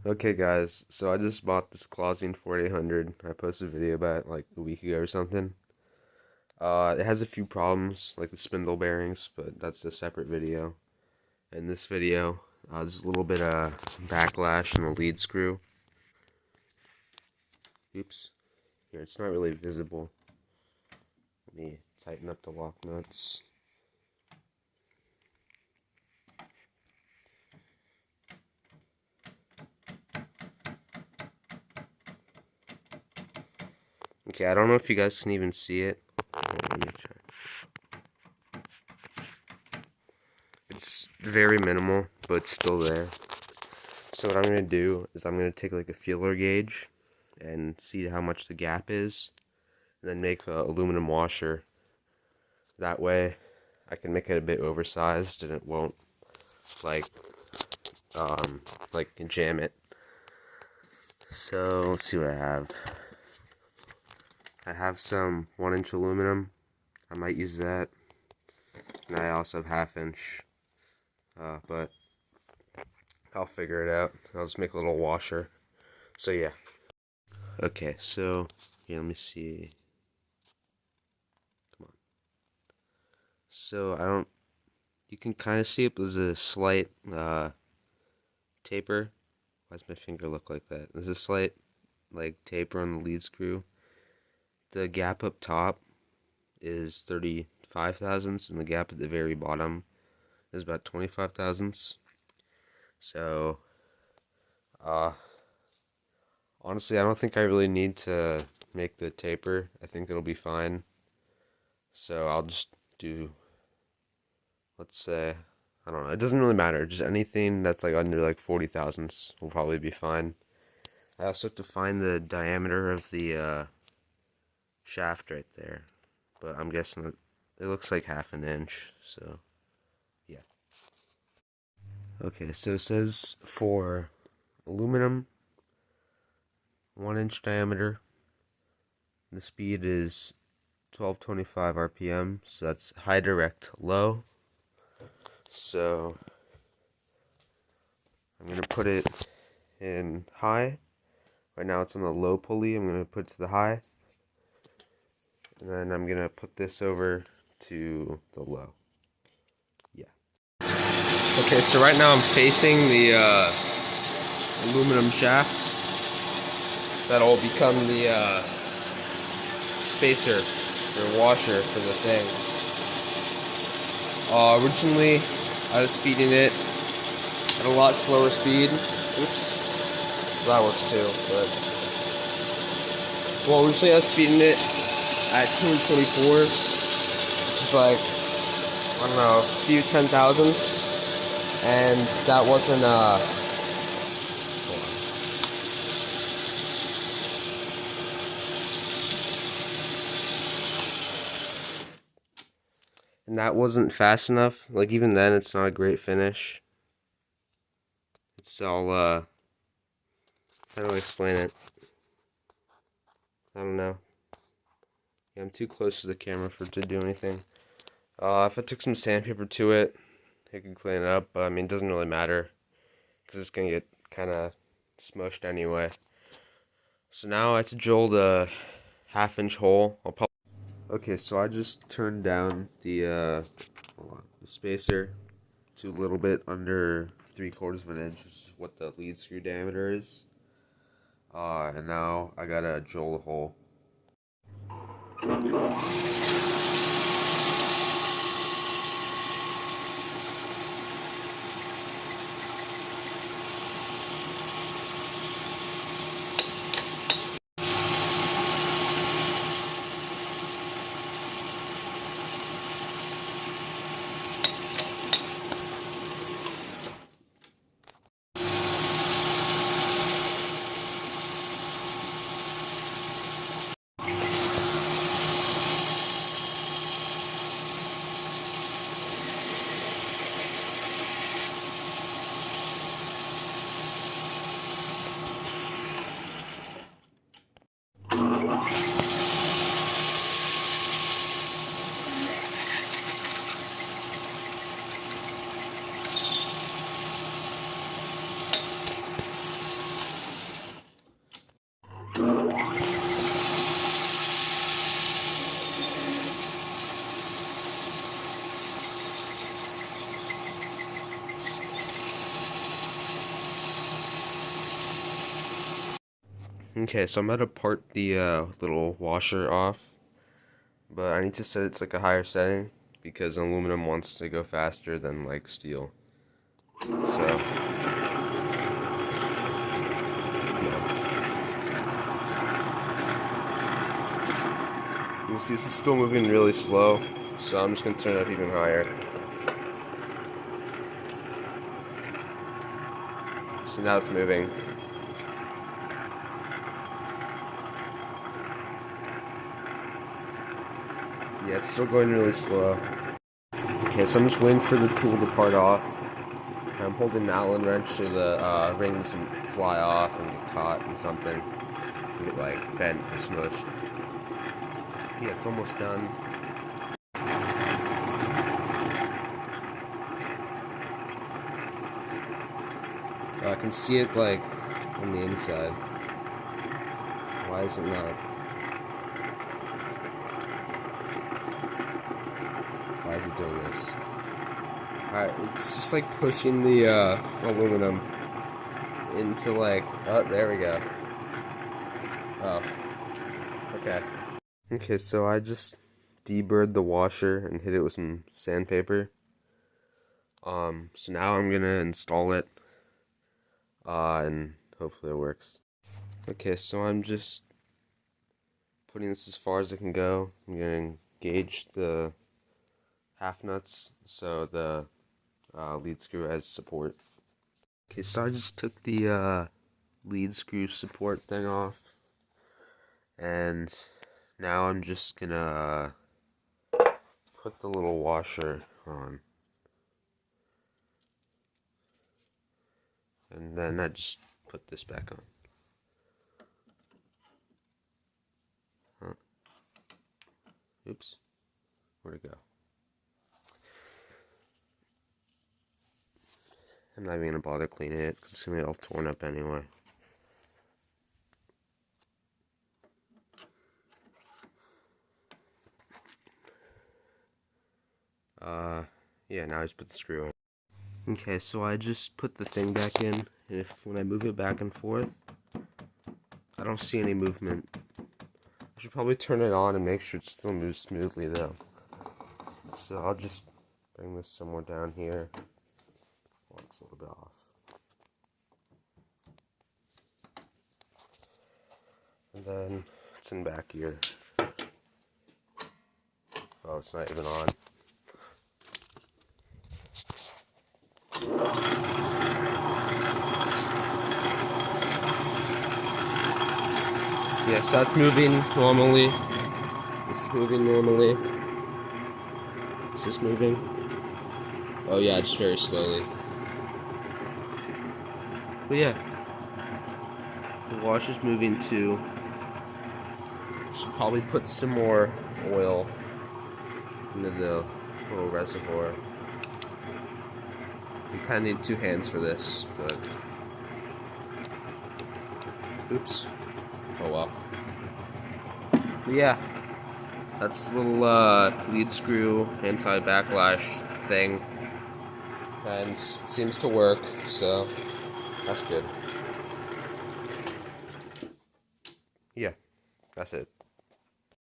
Okay guys, so I just bought this Clausine 4800. I posted a video about it like a week ago or something. It has a few problems, like the spindle bearings, but that's a separate video. In this video, there's a little bit of backlash in the lead screw. Oops. Here, it's not really visible. Let me tighten up the lock nuts. Okay, I don't know if you guys can even see it. Let me try. It's very minimal, but it's still there. So what I'm going to do is I'm going to take like a feeler gauge and see how much the gap is, and then make an aluminum washer. That way I can make it a bit oversized and it won't like jam it. So let's see what I have. I have some 1-inch aluminum. I might use that. And I also have 1/2 inch. But I'll figure it out. I'll just make a little washer. So yeah. Okay, so here, let me see. Come on. So you can kind of see it, but there's a slight taper. Why does my finger look like that? There's a slight like taper on the lead screw. The gap up top is 35 thousandths, and the gap at the very bottom is about 25 thousandths. So, honestly, I don't think I really need to make the taper. I think it'll be fine. So I'll just do, let's say, I don't know, it doesn't really matter. Just anything that's like under like 40 thousandths will probably be fine. I also have to find the diameter of the shaft right there, but I'm guessing it looks like 1/2 inch, so yeah. Okay, so it says for aluminum, 1-inch diameter, the speed is 1225 RPM, so that's high direct low. So I'm going to put it in high. Right now it's on the low pulley. I'm going to put it to the high. And then I'm going to put this over to the low. Yeah. Okay, so right now I'm facing the aluminum shaft. That'll become the spacer or washer for the thing. Originally, I was feeding it at a lot slower speed. Oops. That works too, but... Well, originally I was feeding it at 224, which is like, I don't know, a few 10 thousandths, and that wasn't, and that wasn't fast enough. Like, even then, it's not a great finish. It's all, how do I explain it? I don't know. Yeah, I'm too close to the camera for it to do anything. If I took some sandpaper to it, it could clean it up, but I mean, it doesn't really matter, because it's gonna get kind of smushed anyway. So now I have to drill the 1/2 inch hole. Okay, so I just turned down the spacer to a little bit under 3/4 of an inch, which is what the lead screw diameter is. And now I gotta drill the hole. Okay, so I'm about to part the little washer off, but I need to set it to like a higher setting because aluminum wants to go faster than like steel. So, you can see this is still moving really slow, so I'm just gonna turn it up even higher. So now it's moving. Yeah, it's still going really slow. Okay, so I'm just waiting for the tool to part off. I'm holding an Allen wrench so the ring doesn't fly off and get caught in something. Get like bent or smushed. Yeah, it's almost done. I can see it like on the inside. Why is it not? Why is it doing this? Alright, it's just like pushing the aluminum into like, oh, there we go. Oh, okay. Okay, so I just deburred the washer and hit it with some sandpaper. So now I'm gonna install it, and hopefully it works. Okay, so I'm just putting this as far as it can go. I'm gonna gauge the half nuts so the lead screw has support. Okay, so I just took the lead screw support thing off, and now I'm just gonna put the little washer on, and then I just put this back on. Huh. Oops, where'd it go? I'm not even gonna bother cleaning it because it's gonna be all torn up anyway. Yeah, now I just put the screw in. Okay, so I just put the thing back in, and when I move it back and forth, I don't see any movement. I should probably turn it on and make sure it still moves smoothly though. So I'll just bring this somewhere down here. Oh, it's a little bit off. And then it's in back here. Oh, it's not even on. Yes, that's moving normally. This is moving normally. Is this moving? Oh yeah, just very slowly. But yeah, the washer's moving too. Should probably put some more oil into the little reservoir. You kind of need two hands for this, but oops. Oh well. But yeah, that's the little lead screw anti-backlash thing, and seems to work, so that's good. Yeah, that's it.